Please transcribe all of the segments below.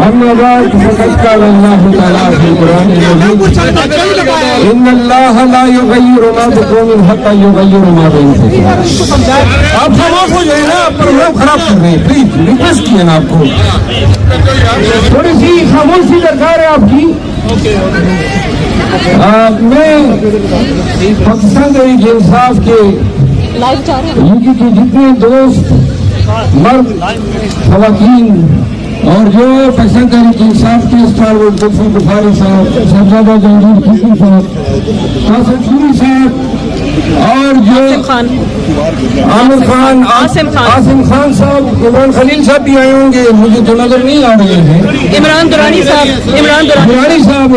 अम्मा बाद फ़क़द क़ाल अल्लाहु तआला फ़िल कुरान इन्नल्लाहा ला युग़य्यिरु मा बिक़ौमिन हत्ता युग़य्यिरु मा बिअन्फुसिहिम। आप खामोश हो जाए ना, आप प्रोग्राम खराब कर रहे हैं। प्लीज रिक्वेस्ट किया ना आपको, थोड़ी सी खामोशी दरकार है आपकी। मैं पाकिस्तान तहरीक इंसाफ के यूपी के जितने दोस्त मर्द खवातीन और जो पाकिस्तान तहरीक इंसाफ के स्टार गफ्फार बुखारी साहब, साहबजादा जहांगीर खिलजी साहब, कासिम सूरी साहब और जो आमिर खान, आसिम खान साहब, इमरान खलील साहब भी आए होंगे, मुझे तो नजर नहीं आ रहे हैं, इमरान दुरानी साहब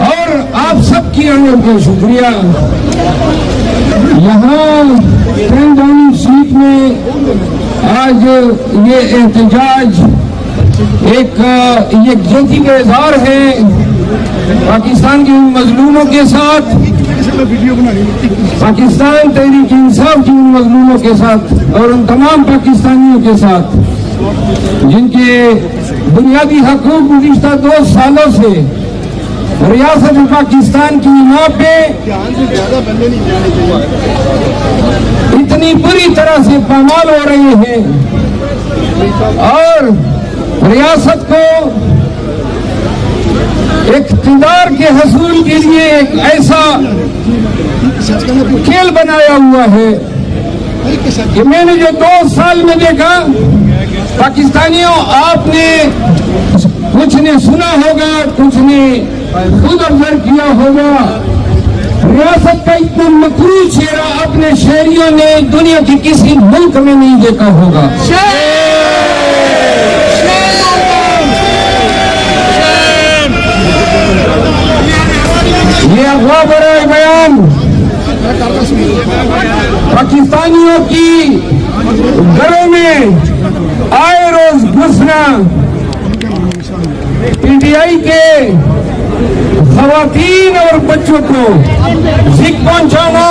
और आप सब की आने को शुक्रिया। यहाँ तेलंगाना सीट में आज ये एहतजाज एक यकजहती का इज़हार है पाकिस्तान के उन मजलूमों के साथ, पाकिस्तान तहरीक इंसाफ की उन मजलूमों के साथ और उन तमाम पाकिस्तानियों के साथ जिनके बुनियादी हकूक गुज़िश्ता 2 सालों से रियासत पाकिस्तान की मां पे इतनी बुरी तरह से पामाल हो रहे हैं और रियासत को इक़्तिदार के हसूल के लिए एक ऐसा खेल बनाया हुआ है कि मैंने जो 2 साल में देखा, पाकिस्तानियों आपने कुछ ने सुना होगा, कुछ ने खुद ऑब्जर्व किया होगा, रियासत का इतना मकरूज चेहरा अपने शहरियों ने दुनिया के किसी मुल्क में नहीं देखा होगा। ये अगवा बड़ा बयान पाकिस्तानियों की घरों में आए रोज घुसना, पीटीआई के खवातीन और बच्चों को जिक पहुंचाना,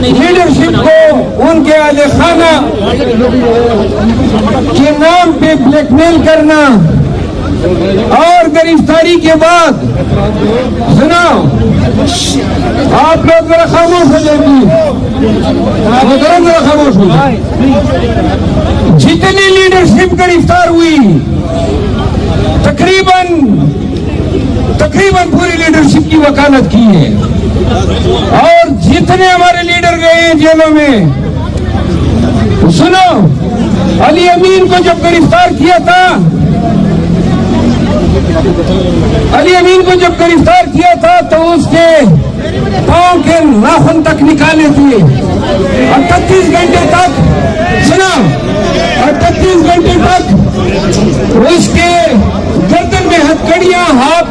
लीडरशिप को उनके आले खाना के नाम पे ब्लैकमेल करना और गिरफ्तारी के बाद सुना, आप लोग जरा खामोश हो जाएंगे, जरा खामोश हो जाए। जितनी लीडरशिप गिरफ्तार हुई तकरीबन पूरी लीडरशिप की वकालत की है और जितने हमारे लीडर गए हैं जेलों में, सुनो, अली अमीन को जब गिरफ्तार किया था, तो उसके पांव के नाखून तक निकाले थे और 38 घंटे तक सुना, और 38 घंटे तक उसके गर्दन में हथकड़ियां, हाथ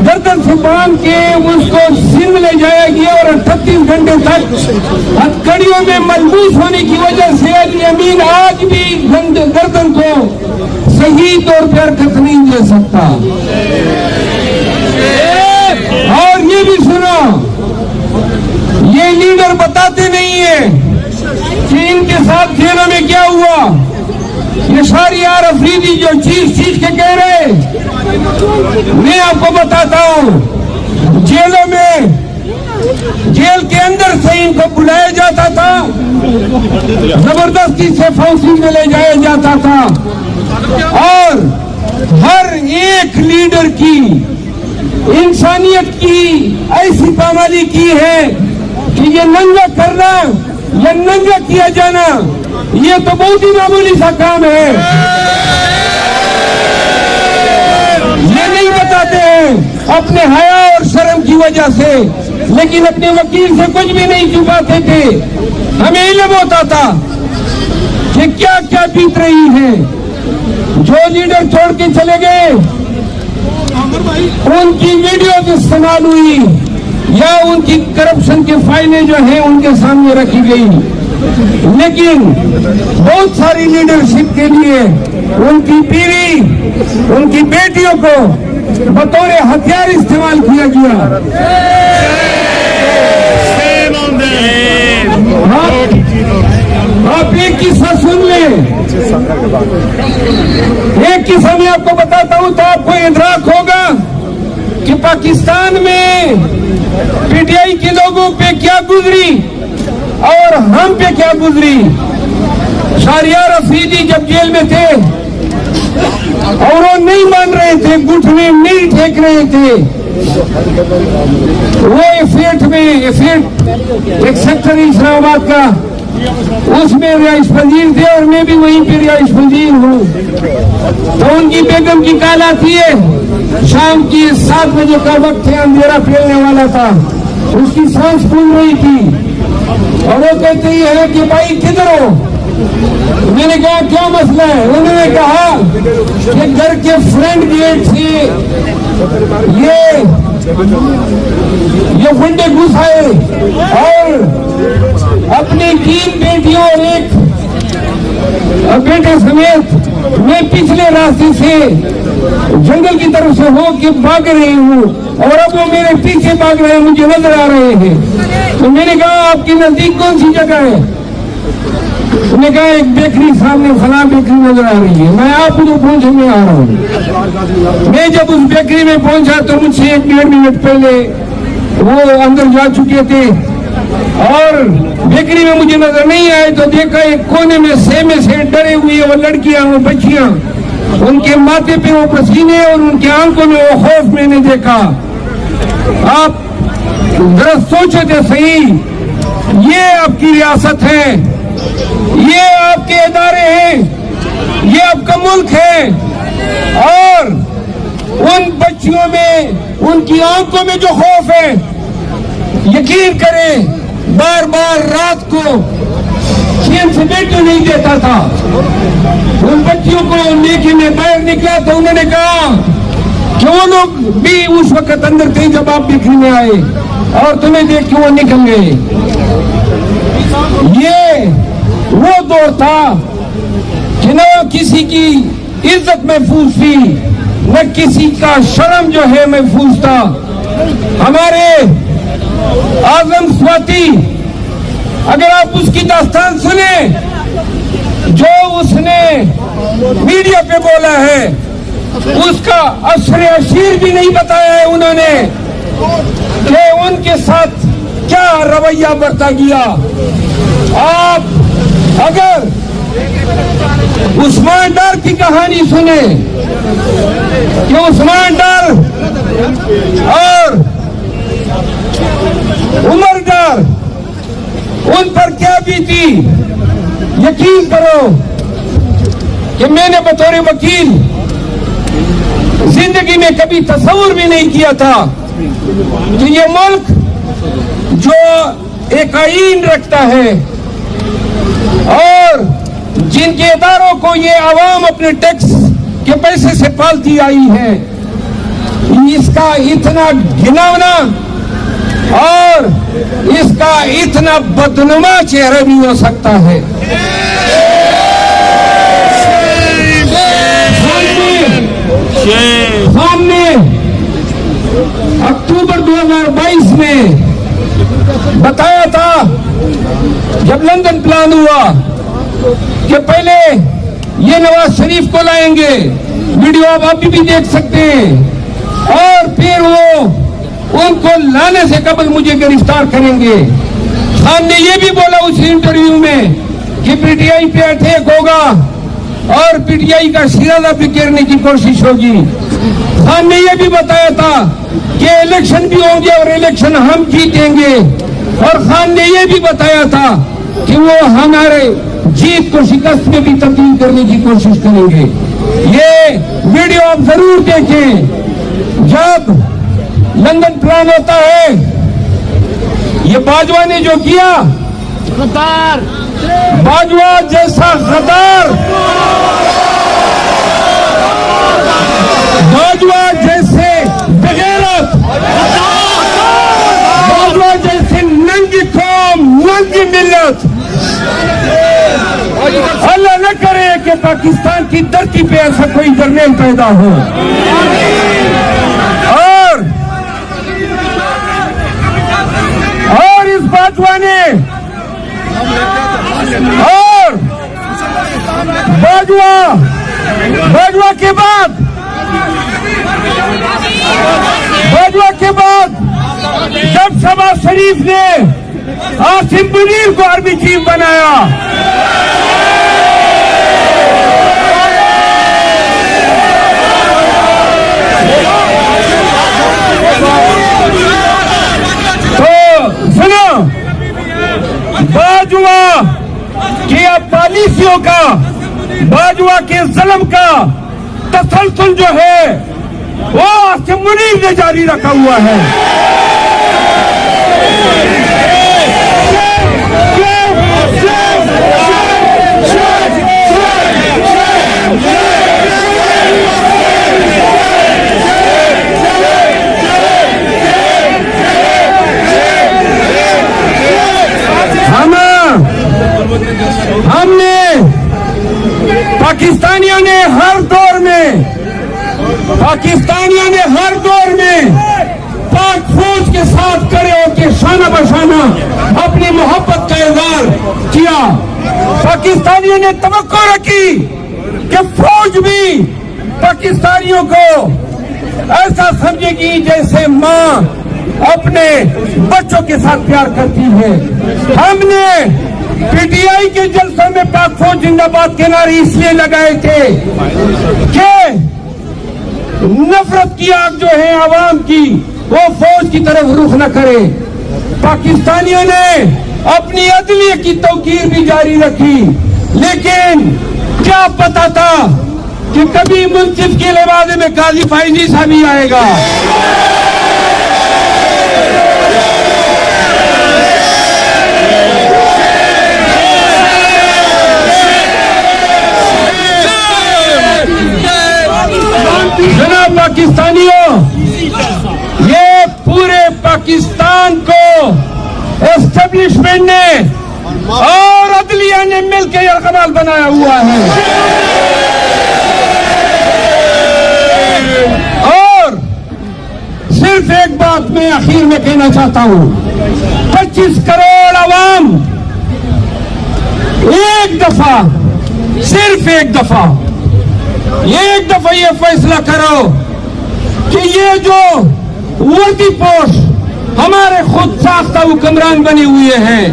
गर्दन से बांध के उसको सिंध ले जाया गया और 38 घंटे तक हथकड़ियों में मलबूस होने की वजह से अली अमीन आज भी गर्दन को सही तौर पर हरकत नहीं दे सकता। और ये भी सुनो, ये लीडर बताते नहीं है कि इनके साथ जेलों में क्या हुआ। ये शाहरियार अफरीदी जो चीख के कह रहे, मैं आपको बताता हूं, जेलों में, जेल के अंदर से इनको बुलाया जाता था, जबरदस्ती से फांसी में ले जाया जाता था और हर एक लीडर की इंसानियत की ऐसी पामाली की है कि ये नंगा करना या नंगा किया जाना, ये तो बहुत ही मामूली सा काम है। ये नहीं बताते हैं अपने हया और शर्म की वजह से, लेकिन अपने वकील से कुछ भी नहीं छुपाते थे। हमें इल्म होता था कि क्या क्या बीत रही है। जो लीडर छोड़ के चले गए, उनकी वीडियो इस्तेमाल हुई या उनकी करप्शन की फाइलें जो हैं उनके सामने रखी गई, लेकिन बहुत सारी लीडरशिप के लिए उनकी बीवी, उनकी बेटियों को बतौर हथियार इस्तेमाल किया गया। आप एक किस्सा सुन लें। एक एक किस्सा मैं आपको बताता हूं तो आपको इदराक होगा कि पाकिस्तान में पीटीआई के लोगों पे क्या गुजरी और हम पे क्या गुजरी। शाहरियार अफरीदी जब जेल में थे और वो नहीं मान रहे थे, घुटने नहीं टेक रहे थे, वो एफेट में एक सेक्टर इस्लामाबाद का, उसमें रिहाइश पजीर थे और मैं भी वहीं पे रिहाइश पजीर हूँ। तो उनकी बेगम की कॉल आती है, शाम की 7 बजे का वक्त है, अंधेरा फैलने वाला था, उसकी सांस फूल रही थी और वो कहती है कि भाई किधर हो। मैंने कहा क्या मसला है। उन्होंने कहा कि घर के फ्रंट गेट से ये गुंडे घुस आए और अपनी 3 बेटियों और एक बेटे समेत मैं पिछले रास्ते से जंगल की तरफ से होके भाग रही हूँ और अब वो मेरे पीछे भाग रहे हैं, मुझे नजर आ रहे हैं। तो मैंने कहा आपकी नजदीक कौन सी जगह है। उन्होंने कहा एक बेकरी सामने फला बेकरी नजर आ रही है, मैं आप उधर पहुंचे में आ रहा हूँ। मैं जब उस बेकरी में पहुंचा तो मुझसे 1-1.5 मिनट पहले वो अंदर जा चुके थे और बेकरी में मुझे नजर नहीं आए तो देखा एक कोने में से डरे हुए वो लड़कियां, वो बच्चियां, उनके माथे पे वो पसीने और उनके आंखों में वो खौफ मैंने देखा। आप जरा सोचे थे सही, ये आपकी रियासत है, ये आपके इदारे हैं, ये आपका मुल्क है और उन बच्चियों में, उनकी आंखों में जो खौफ है, यकीन करें बार बार रात को चैन से बैठने नहीं देता था। उन बच्चियों को लेके मैं बाहर निकला तो उन्होंने कहा कि वो लोग भी उस वक्त अंदर थे जब आप बिखरी में आए और तुम्हें देख के वो निकल गए। ये वो दौर था कि न किसी की इज्जत महफूज थी, न किसी का शर्म जो है महफूज था। हमारे आजम स्वाति, अगर आप उसकी दास्तान सुने जो उसने मीडिया पे बोला है, उसका असर अशीर भी नहीं बताया है उन्होंने कि उनके साथ क्या रवैया बरता गया। आप अगर उस्मान डार की कहानी सुने कि उस्मान डार और उमर डार, उन पर क्या बीती, यकीन करो कि मैंने बतौर वकील जिंदगी में कभी तस्वुर भी नहीं किया था कि ये मुल्क जो एक आईन रखता है और जिनके इदारों को ये आवाम अपने टैक्स के पैसे से पालती आई है, इसका इतना घिनौना और इसका इतना बदनुमा चेहरा भी हो सकता है। सामने अक्टूबर 2022 में बताया था जब लंदन प्लान हुआ कि पहले ये नवाज शरीफ को लाएंगे, वीडियो आप अभी भी देख सकते हैं, और फिर वो उनको लाने से कबल मुझे गिरफ्तार करेंगे। खान ने ये भी बोला उस इंटरव्यू में कि पीटीआई पे अटैक होगा और पीटीआई का शिराजा भी गिरने की कोशिश होगी। खान ने यह भी बताया था कि इलेक्शन भी होंगे और इलेक्शन हम जीतेंगे, और खान ने यह भी बताया था कि वो हमारे जीत को शिकस्त में भी तब्दील करने की कोशिश करेंगे। ये वीडियो आप जरूर देखें। जब लंदन प्लान होता है, ये बाजवा ने जो किया, बाजवा जैसा गद्दार, बाजवा जैसे बेगैरत, बाजवा जैसे नंगी कौम, नंगी मिल्लत, अल्लाह न करे कि पाकिस्तान की धरती पे ऐसा कोई जर्नैल पैदा हो। और इस बाजवा ने और बाजवा बाजवा के बाद जब शहबाज शरीफ ने आसिम मुनीर को आर्मी चीफ बनाया, तो सुनो, बाजवा की पॉलिसियों का, बाजवा के जुल्म का तसलसल जो है वो आसिम मुनीर ने जारी रखा हुआ है। हमने पाकिस्तानियों ने हर दौर में पाक फौज के साथ खड़े होकर शाना बशाना अपनी मोहब्बत का इजहार किया। पाकिस्तानियों ने तवक्को रखी कि फौज भी पाकिस्तानियों को ऐसा समझेगी जैसे माँ अपने बच्चों के साथ प्यार करती है। हमने पीटीआई के जलसों में पाक फौज जिंदाबाद के नारे इसलिए लगाए थे कि नफरत की आग जो है आवाम की वो फौज की तरफ रुख न करे। पाकिस्तानियों ने अपनी अदलिया की तौकीर भी जारी रखी, लेकिन क्या पता था कि कभी मुंसिफ के लिबादे में काजी फाइजी साहब ही आएगा। जनाब पाकिस्तानियों, ये पूरे पाकिस्तान को एस्टेब्लिशमेंट ने और अदलिया ने मिलकर यरगमाल बनाया हुआ है। और सिर्फ एक बात मैं आखिर में कहना चाहता हूं, 25 करोड़ आवाम एक दफा, सिर्फ एक दफा ये फैसला करो कि ये जो वर्दी पोस्ट हमारे खुद साख्ता हुक्मरान बने हुए हैं,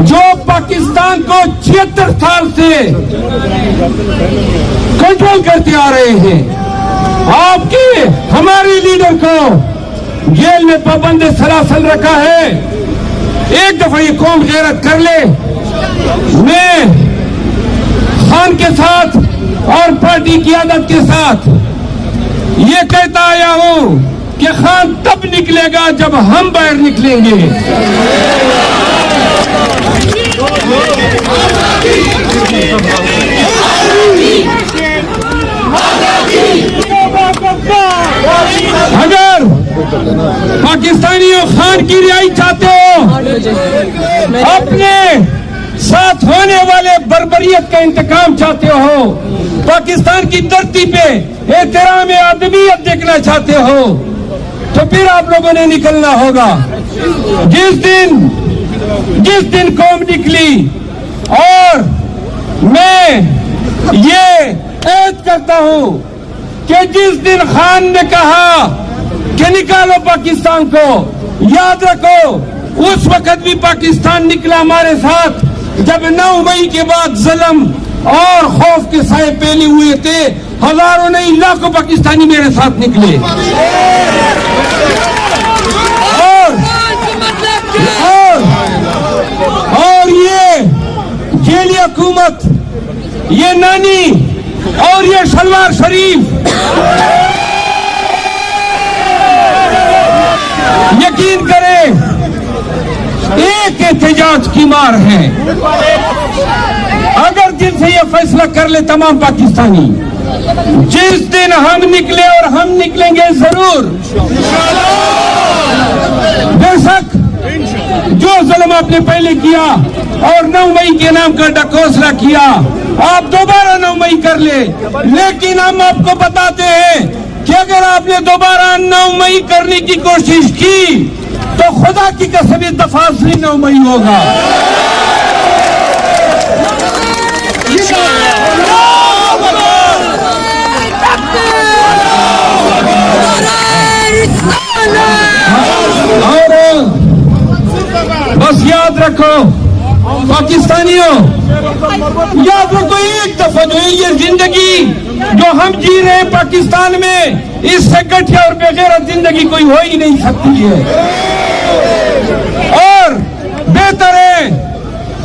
जो पाकिस्तान को 76 साल से कंट्रोल करते आ रहे हैं, आपके हमारे लीडर को जेल में पाबंद सलासल रखा है। एक दफा ये कौम गैरत कर ले। मैं खान के साथ और पार्टी की आदत के साथ ये कहता आया हूं कि खान तब निकलेगा जब हम बाहर निकलेंगे। अगर पाकिस्तानियों खान की रिहाई चाहते हो, अपने साथ होने वाले बर्बरियत का इंतकाम चाहते हो, पाकिस्तान की धरती पे एहतराम आदमियत देखना चाहते हो, तो फिर आप लोगों ने निकलना होगा। जिस दिन कौम निकली, और मैं ये ऐद करता हूं कि जिस दिन खान ने कहा कि निकालो पाकिस्तान को, याद रखो उस वक्त भी पाकिस्तान निकला हमारे साथ, जब 9 मई के बाद जुल्म और खौफ के साए फैले हुए थे। हजारों नहीं लाखों पाकिस्तानी मेरे साथ निकले। और ये जेली हुकूमत, ये नानी और ये शलवार शरीफ, यकीन करें एक एहतजाज की मार है। अगर दिल से यह फैसला कर ले तमाम पाकिस्तानी, जिस दिन हम निकले, और हम निकलेंगे जरूर, बेशक जो जुल्म आपने पहले किया और 9 मई के नाम का डकोसला किया, आप दोबारा 9 मई कर ले। लेकिन हम आपको बताते हैं कि अगर आपने दोबारा 9 मई करने की कोशिश की तो खुदा की कसम इस दफा असली 9 मई होगा। पाकिस्तानियों, याद रखो एक दफा जो ये जिंदगी जो हम जी रहे हैं पाकिस्तान में, इससे घटिया और बेगैरत जिंदगी कोई हो ही नहीं सकती है। और बेहतर है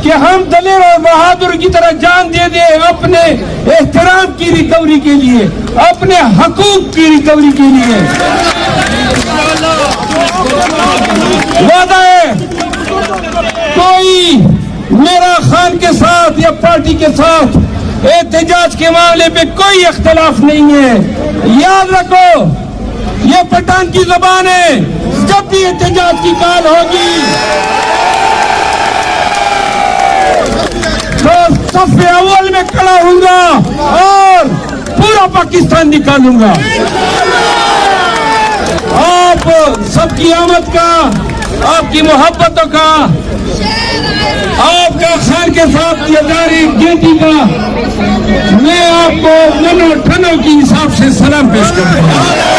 कि हम दलेर और बहादुर की तरह जान दे दें अपने एहतराम की रिकवरी के लिए, अपने हकूक की रिकवरी के लिए। वादा है, कोई मेरा खान के साथ या पार्टी के साथ एहतजाज के मामले पे कोई इख्तलाफ नहीं है। याद रखो, ये पठान की जबान है, जब भी एहतजाज की कॉल होगी तो सफ़े अव्वल में खड़ा होऊंगा और पूरा पाकिस्तान निकालूंगा। आप सबकी आमद का, आपकी मोहब्बतों का, आपका खान के साथ ये जारी गेटी का मैं आपको मनो ठनो के हिसाब से सलाम पेश करता हूँ।